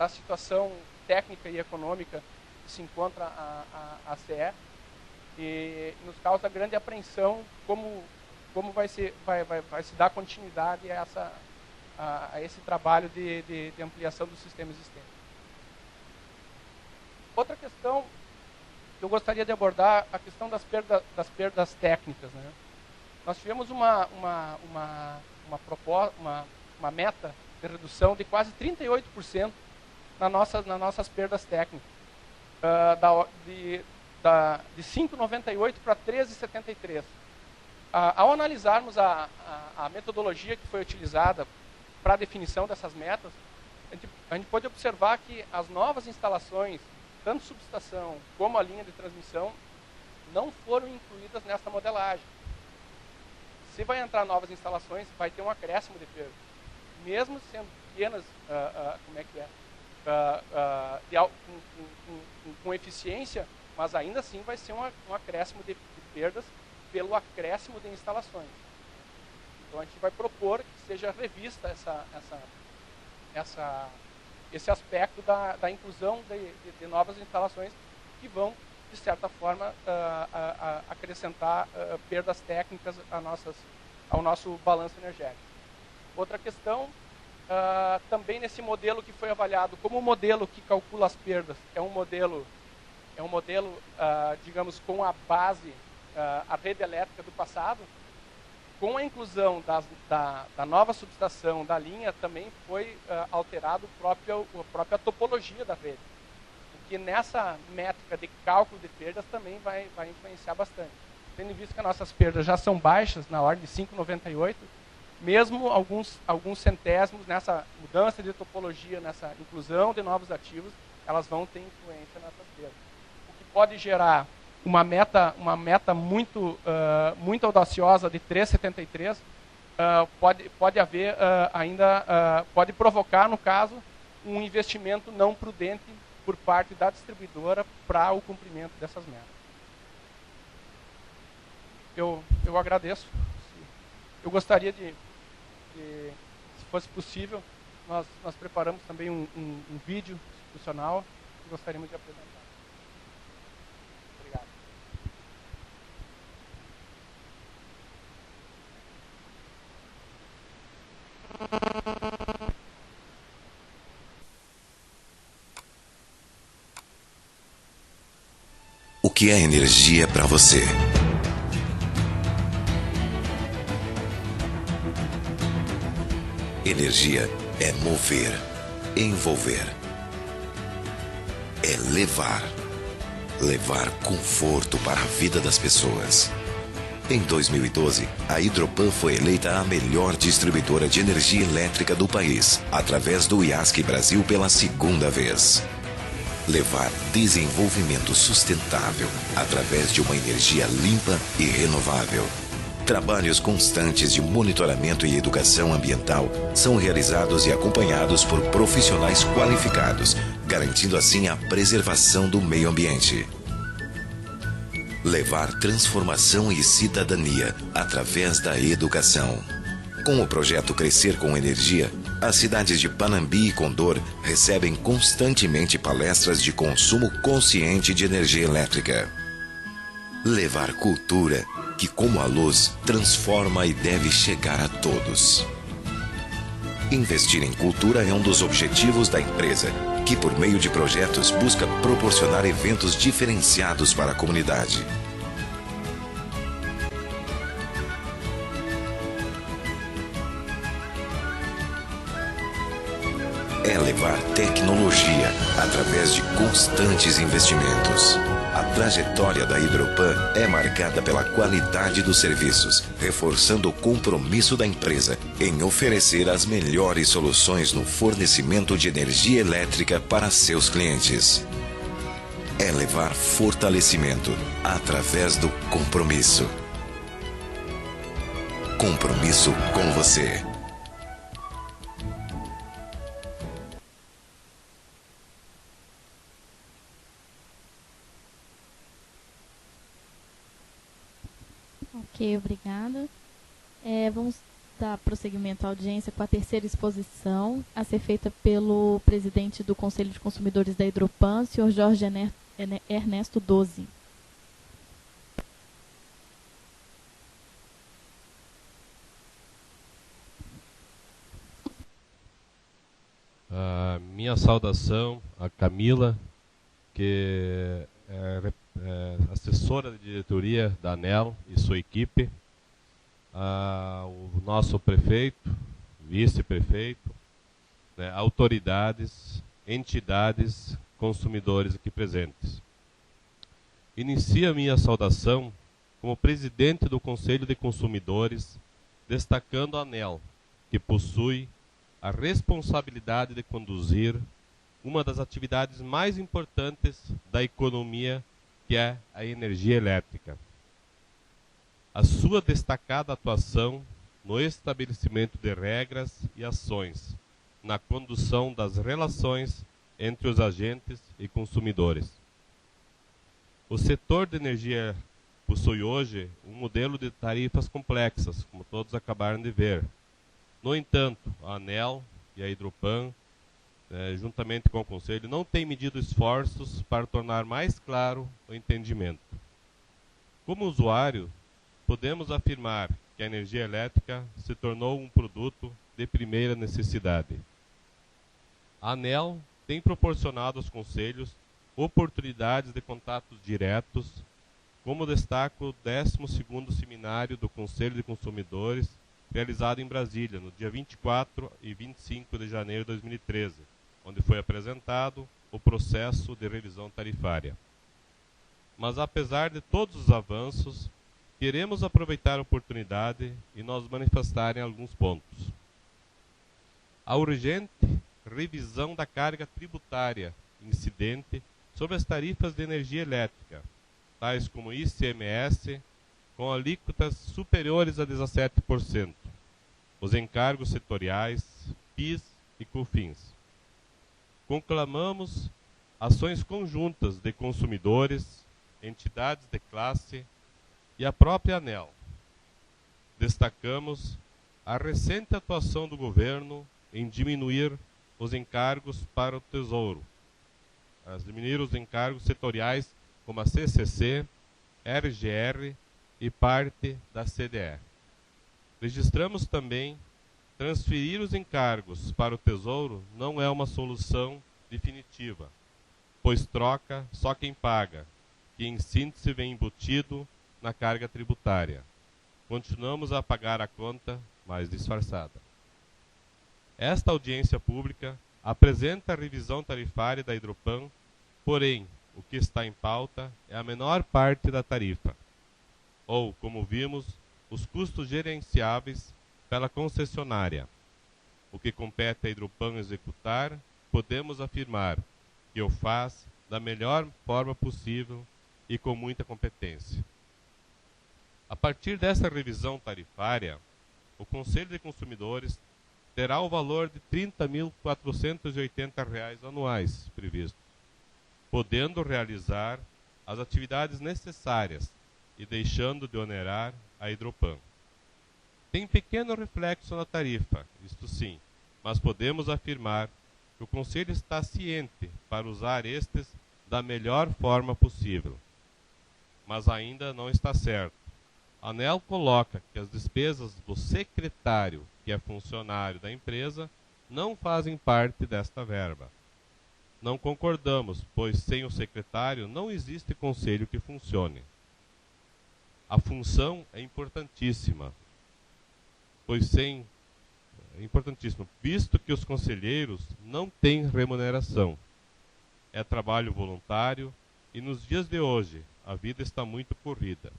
situação técnica e econômica que se encontra a CE, e nos causa grande apreensão como vai se dar continuidade a esse trabalho de ampliação do sistema existente. Outra questão que eu gostaria de abordar, a questão das perdas técnicas, né? Nós tivemos uma meta de redução de quase 38% nas nossas perdas técnicas, de 5,98 para 13,73. Ao analisarmos a metodologia que foi utilizada para a definição dessas metas, a gente pode observar que as novas instalações, tanto subestação como a linha de transmissão, não foram incluídas nessa modelagem. Se vai entrar novas instalações, vai ter um acréscimo de perda. Mesmo sendo pequenas, com eficiência, mas ainda assim vai ser um acréscimo de perdas pelo acréscimo de instalações. Então a gente vai propor que seja revista esse aspecto da inclusão de novas instalações que vão, de certa forma, acrescentar perdas técnicas ao nosso balanço energético. Outra questão, também nesse modelo que foi avaliado como o modelo que calcula as perdas, é um modelo, digamos, com a base, a rede elétrica do passado, com a inclusão da nova subestação da linha, também foi alterado a própria topologia da rede. O que nessa métrica de cálculo de perdas também vai influenciar bastante. Tendo em vista que as nossas perdas já são baixas, na ordem de 5,98, mesmo alguns centésimos nessa mudança de topologia, nessa inclusão de novos ativos, elas vão ter influência nessas perdas. O que pode gerar uma meta muito audaciosa de 3,73, pode haver pode provocar, no caso, um investimento não prudente por parte da distribuidora para o cumprimento dessas metas. Eu agradeço. Eu gostaria de, se fosse possível, nós preparamos também um vídeo institucional que gostaríamos de apresentar. Obrigado. O que é energia para você? Energia é mover, envolver. É levar. Levar conforto para a vida das pessoas. Em 2012, a Hidropan foi eleita a melhor distribuidora de energia elétrica do país, através do IASC Brasil pela segunda vez. Levar desenvolvimento sustentável através de uma energia limpa e renovável. Trabalhos constantes de monitoramento e educação ambiental são realizados e acompanhados por profissionais qualificados, garantindo assim a preservação do meio ambiente. Levar transformação e cidadania através da educação. Com o projeto Crescer com Energia, as cidades de Panambi e Condor recebem constantemente palestras de consumo consciente de energia elétrica. Levar cultura, que como a luz, transforma e deve chegar a todos. Investir em cultura é um dos objetivos da empresa, que por meio de projetos busca proporcionar eventos diferenciados para a comunidade. É levar tecnologia através de constantes investimentos. A trajetória da Hidropan é marcada pela qualidade dos serviços, reforçando o compromisso da empresa em oferecer as melhores soluções no fornecimento de energia elétrica para seus clientes. É levar fortalecimento através do compromisso. Compromisso com você. Ok, obrigada. Vamos dar prosseguimento à audiência com a terceira exposição, a ser feita pelo presidente do Conselho de Consumidores da Hidropan, senhor Jorge Ernesto Dozzi. Minha saudação a Camila, que é assessora de diretoria da ANEEL e sua equipe, o nosso prefeito, vice-prefeito, né, autoridades, entidades, consumidores aqui presentes. Inicio a minha saudação como presidente do Conselho de Consumidores, destacando a ANEEL, que possui a responsabilidade de conduzir uma das atividades mais importantes da economia, que é a energia elétrica. A sua destacada atuação no estabelecimento de regras e ações, na condução das relações entre os agentes e consumidores. O setor de energia possui hoje um modelo de tarifas complexas, como todos acabaram de ver. No entanto, a ANEEL e a Hidropan, juntamente com o Conselho, não têm medido esforços para tornar mais claro o entendimento. Como usuário, podemos afirmar que a energia elétrica se tornou um produto de primeira necessidade. A ANEEL tem proporcionado aos conselhos oportunidades de contatos diretos como destaco o 12º Seminário do Conselho de Consumidores, realizado em Brasília, no dia 24 e 25 de janeiro de 2013, onde foi apresentado o processo de revisão tarifária. Mas, apesar de todos os avanços, queremos aproveitar a oportunidade e nos manifestar em alguns pontos. A urgente revisão da carga tributária incidente sobre as tarifas de energia elétrica, tais como ICMS, com alíquotas superiores a 17%, os encargos setoriais, PIS e COFINS. Conclamamos ações conjuntas de consumidores, entidades de classe e a própria ANEEL. Destacamos a recente atuação do governo em diminuir os encargos para o Tesouro, diminuir os encargos setoriais como a CCC, RGR e parte da CDE. Registramos também transferir os encargos para o Tesouro não é uma solução definitiva, pois troca só quem paga, que em síntese vem embutido na carga tributária. Continuamos a pagar a conta, mas disfarçada. Esta audiência pública apresenta a revisão tarifária da Hidropan, porém, o que está em pauta é a menor parte da tarifa, ou, como vimos, os custos gerenciáveis pela concessionária. O que compete à Hidropan executar, podemos afirmar que o faz da melhor forma possível e com muita competência. A partir dessa revisão tarifária, o Conselho de Consumidores terá o valor de R$ 30.480 anuais previsto, podendo realizar as atividades necessárias e deixando de onerar a Hidropan. Tem pequeno reflexo na tarifa, isto sim, mas podemos afirmar que o Conselho está ciente para usar estes da melhor forma possível. Mas ainda não está certo. A ANEEL coloca que as despesas do secretário, que é funcionário da empresa, não fazem parte desta verba. Não concordamos, pois sem o secretário não existe conselho que funcione. A função é importantíssima, visto que os conselheiros não têm remuneração. É trabalho voluntário e nos dias de hoje a vida está muito corrida.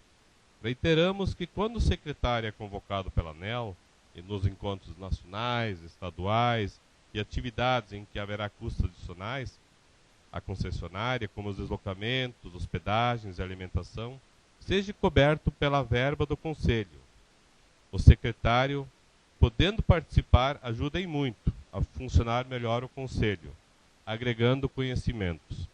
Reiteramos que quando o secretário é convocado pela ANEEL, e nos encontros nacionais, estaduais e atividades em que haverá custos adicionais, a concessionária, como os deslocamentos, hospedagens e alimentação, seja coberto pela verba do Conselho. O secretário, podendo participar, ajuda em muito a funcionar melhor o Conselho, agregando conhecimentos.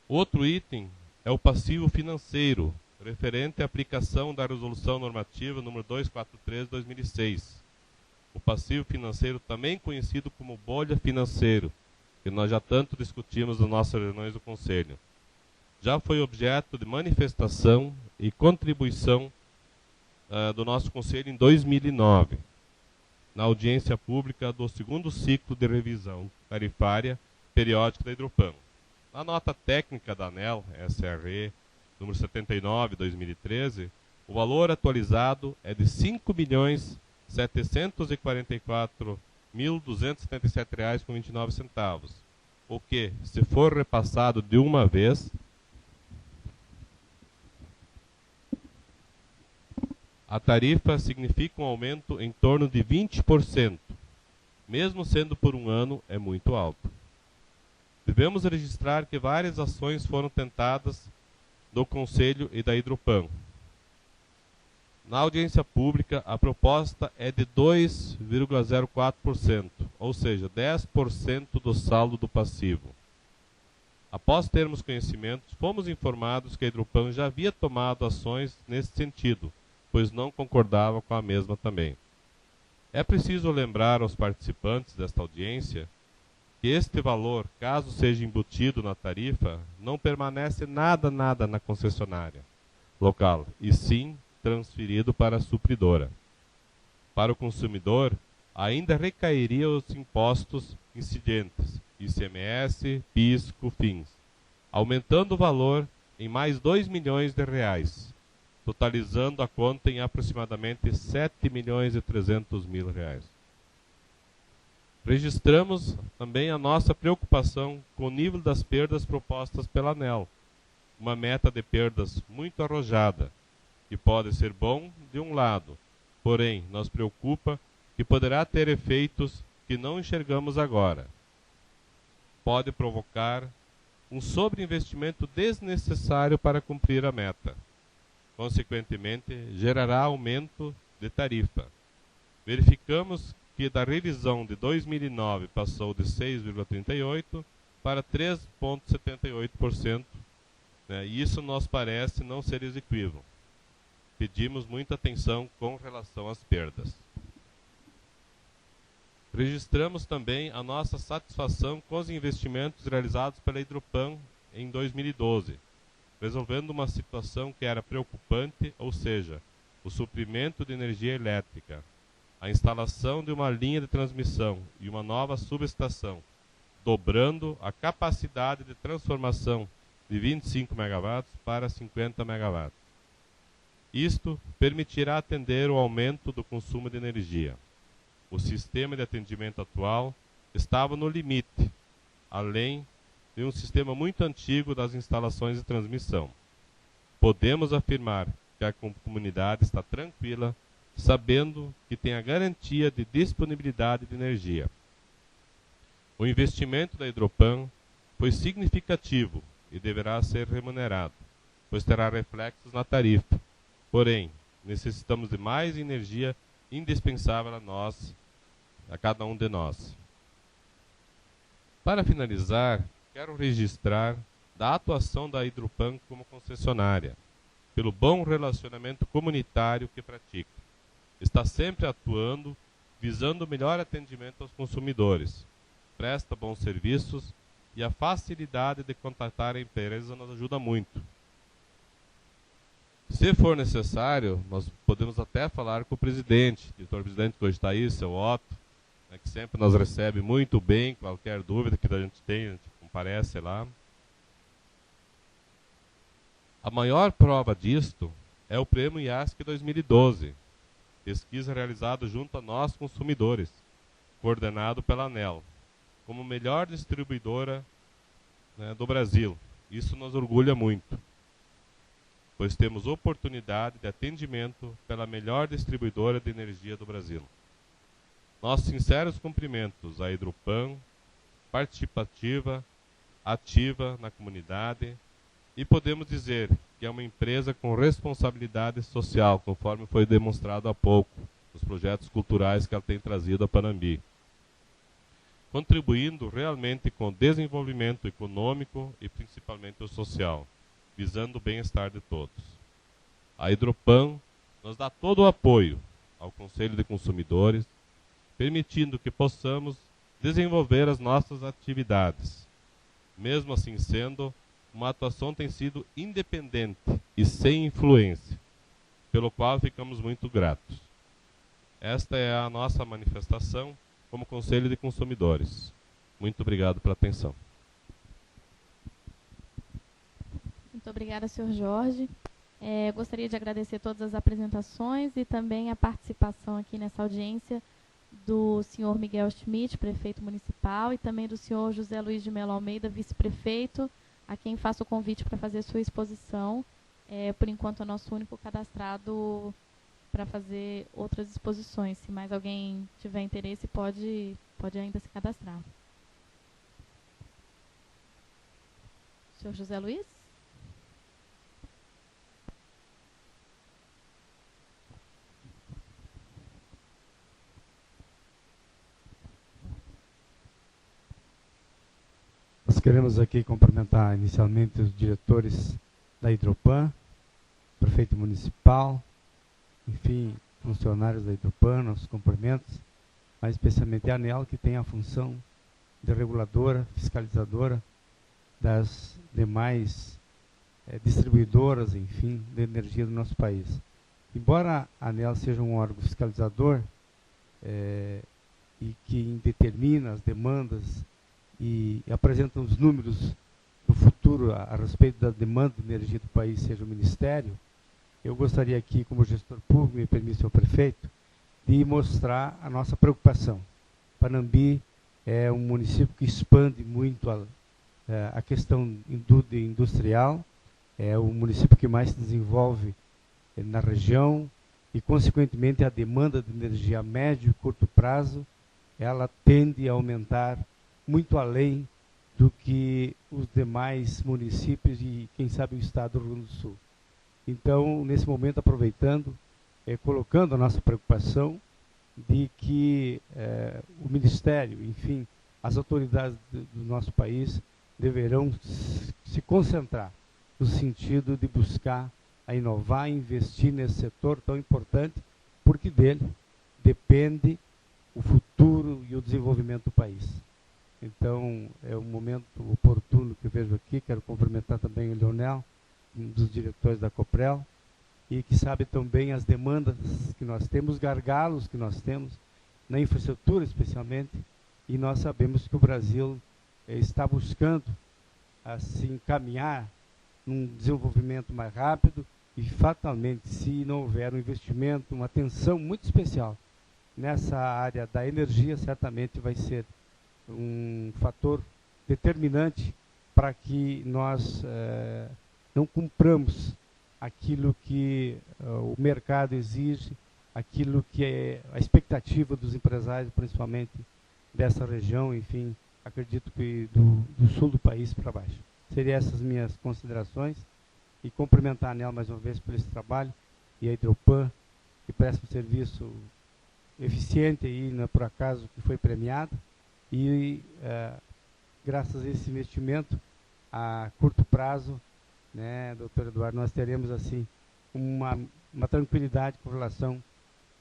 Outro item é o passivo financeiro, referente à aplicação da Resolução Normativa número 243/2006. O passivo financeiro, também conhecido como bolha financeiro, que nós já tanto discutimos nas nossas reuniões do Conselho, já foi objeto de manifestação e contribuição do nosso Conselho em 2009, na audiência pública do 2º ciclo de revisão tarifária periódica da Hidropan. Na nota técnica da ANEEL, SRE, número 79/2013, o valor atualizado é de R$ 5.744.277,29, o que, se for repassado de uma vez, a tarifa significa um aumento em torno de 20%, mesmo sendo por um ano, é muito alto. Devemos registrar que várias ações foram tentadas do Conselho e da Hidropan. Na audiência pública, a proposta é de 2,04%, ou seja, 10% do saldo do passivo. Após termos conhecimentos, fomos informados que a Hidropan já havia tomado ações nesse sentido, pois não concordava com a mesma também. É preciso lembrar aos participantes desta audiência que este valor, caso seja embutido na tarifa, não permanece nada na concessionária local, e sim transferido para a supridora. Para o consumidor, ainda recairia os impostos incidentes, ICMS, PIS, COFINS, aumentando o valor em mais R$ 2 milhões, totalizando a conta em aproximadamente R$ 7.300.000. Registramos também a nossa preocupação com o nível das perdas propostas pela ANEEL, uma meta de perdas muito arrojada, que pode ser bom de um lado, porém nos preocupa que poderá ter efeitos que não enxergamos agora. Pode provocar um sobreinvestimento desnecessário para cumprir a meta. Consequentemente, gerará aumento de tarifa. Verificamos que da revisão de 2009 passou de 6,38% para 3,78%, né, e isso nos parece não ser execuível. Pedimos muita atenção com relação às perdas. Registramos também a nossa satisfação com os investimentos realizados pela Hidropan em 2012, resolvendo uma situação que era preocupante, ou seja, o suprimento de energia elétrica, a instalação de uma linha de transmissão e uma nova subestação, dobrando a capacidade de transformação de 25 MW para 50 MW. Isto permitirá atender o aumento do consumo de energia. O sistema de atendimento atual estava no limite, além de um sistema muito antigo das instalações de transmissão. Podemos afirmar que a comunidade está tranquila, sabendo que tem a garantia de disponibilidade de energia. O investimento da Hidropan foi significativo e deverá ser remunerado, pois terá reflexos na tarifa. Porém, necessitamos de mais energia indispensável a cada um de nós. Para finalizar, quero registrar da atuação da Hidropan como concessionária, pelo bom relacionamento comunitário que pratica. Está sempre atuando, visando o melhor atendimento aos consumidores, presta bons serviços e a facilidade de contatar a empresa nos ajuda muito. Se for necessário, nós podemos até falar com o presidente, diretor-presidente que hoje está aí, seu Otto, né, que sempre nos recebe muito bem, qualquer dúvida que a gente tem, a gente comparece lá. A maior prova disto é o Prêmio IASC 2012, pesquisa realizada junto a nós consumidores, coordenado pela ANEEL, como melhor distribuidora, né, do Brasil. Isso nos orgulha muito, pois temos oportunidade de atendimento pela melhor distribuidora de energia do Brasil. Nossos sinceros cumprimentos à Hidropan, participativa, ativa na comunidade, e podemos dizer que é uma empresa com responsabilidade social, conforme foi demonstrado há pouco, nos projetos culturais que ela tem trazido a Panambi, contribuindo realmente com o desenvolvimento econômico e principalmente o social, visando o bem-estar de todos. A Hidropan nos dá todo o apoio ao Conselho de Consumidores, permitindo que possamos desenvolver as nossas atividades. Mesmo assim sendo, uma atuação tem sido independente e sem influência, pelo qual ficamos muito gratos. Esta é a nossa manifestação como Conselho de Consumidores. Muito obrigado pela atenção. Muito obrigada, senhor Jorge. Gostaria de agradecer todas as apresentações e também a participação aqui nessa audiência do senhor Miguel Schmidt, prefeito municipal, e também do senhor José Luiz de Mello Almeida, vice-prefeito, a quem faço o convite para fazer sua exposição. Por enquanto, é o nosso único cadastrado para fazer outras exposições. Se mais alguém tiver interesse, pode ainda se cadastrar. Senhor José Luiz? Nós queremos aqui cumprimentar inicialmente os diretores da Hidropan, prefeito municipal, enfim, funcionários da Hidropan, nossos cumprimentos, mas especialmente a ANEEL, que tem a função de reguladora, fiscalizadora das demais distribuidoras, enfim, de energia do nosso país. Embora a ANEEL seja um órgão fiscalizador e que determina as demandas e apresenta os números do futuro, futuro a respeito da demanda de energia do país seja o Ministério, eu gostaria aqui, como gestor público, me permite, senhor prefeito, de mostrar a nossa preocupação. Panambi é um município que expande muito a questão industrial, é o município que mais se desenvolve na região e, consequentemente, a demanda de energia a médio e curto prazo, ela tende a aumentar muito além do que os demais municípios e, quem sabe, o estado do Rio Grande do Sul. Então, nesse momento, aproveitando, colocando a nossa preocupação de que o Ministério, enfim, as autoridades do nosso país deverão se concentrar no sentido de buscar a inovar e investir nesse setor tão importante, porque dele depende o futuro e o desenvolvimento do país. Então, é um momento oportuno que eu vejo aqui. Quero cumprimentar também o Leonel, um dos diretores da Coprel, e que sabe também as demandas que nós temos, os gargalos que nós temos, na infraestrutura especialmente, e nós sabemos que o Brasil está buscando assim caminhar num desenvolvimento mais rápido e, fatalmente, se não houver um investimento, uma atenção muito especial nessa área da energia, certamente vai ser um fator determinante para que nós não cumpramos aquilo que o mercado exige, aquilo que é a expectativa dos empresários, principalmente dessa região, enfim, acredito que do sul do país para baixo. Seriam essas minhas considerações, e cumprimentar a ANEEL mais uma vez por esse trabalho, e a Hidropan, que presta um serviço eficiente, aí, não é por acaso que foi premiado, e graças a esse investimento a curto prazo, né, doutor Eduardo, nós teremos assim uma tranquilidade com relação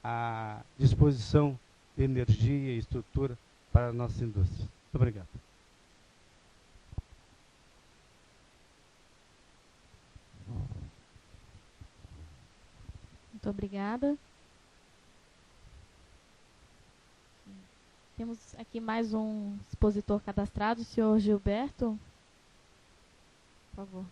à disposição de energia e estrutura para a nossa indústria. Muito obrigado. Muito obrigada. Temos aqui mais um expositor cadastrado, o senhor Gilberto. Por favor.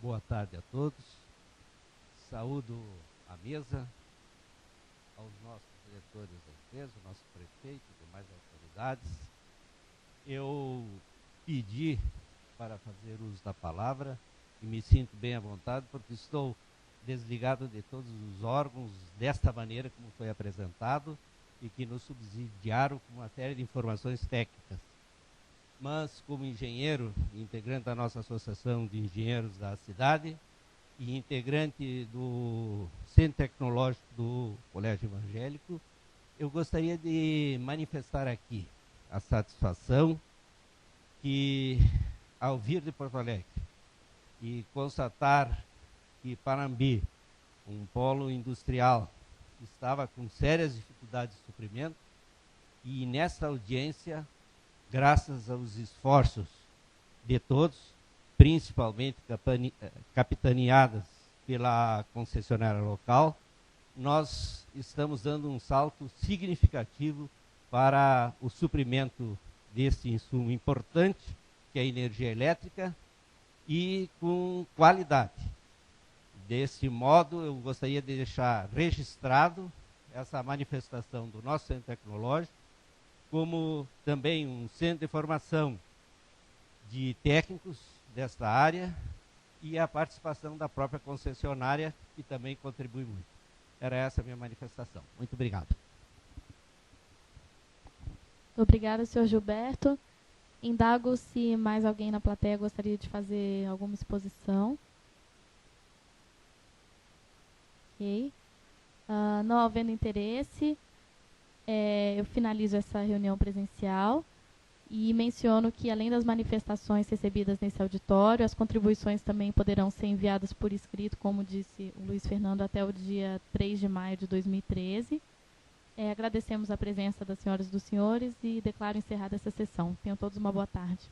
Boa tarde a todos. Saúdo a mesa, aos nossos diretores da empresa, o nosso prefeito e demais autoridades. Eu pedi para fazer uso da palavra e me sinto bem à vontade, porque estou desligado de todos os órgãos desta maneira como foi apresentado e que nos subsidiaram com uma série de informações técnicas. Mas, como engenheiro, integrante da nossa Associação de Engenheiros da cidade e integrante do Centro Tecnológico do Colégio Evangélico, eu gostaria de manifestar aqui a satisfação que, ao vir de Porto Alegre e constatar que Panambi, um polo industrial, estava com sérias dificuldades de suprimento, e nessa audiência, graças aos esforços de todos, principalmente capitaneadas pela concessionária local, nós estamos dando um salto significativo para o suprimento desse insumo importante, que é a energia elétrica, e com qualidade. Desse modo, eu gostaria de deixar registrado essa manifestação do nosso Centro Tecnológico, como também um centro de formação de técnicos desta área e a participação da própria concessionária, que também contribui muito. Era essa a minha manifestação. Muito obrigado. Obrigada, senhor Gilberto. Indago se mais alguém na plateia gostaria de fazer alguma exposição. Ok. Não havendo interesse, eu finalizo essa reunião presencial e menciono que, além das manifestações recebidas nesse auditório, as contribuições também poderão ser enviadas por escrito, como disse o Luiz Fernando, até o dia 3 de maio de 2013. Agradecemos a presença das senhoras e dos senhores e declaro encerrada essa sessão. Tenham todos uma boa tarde.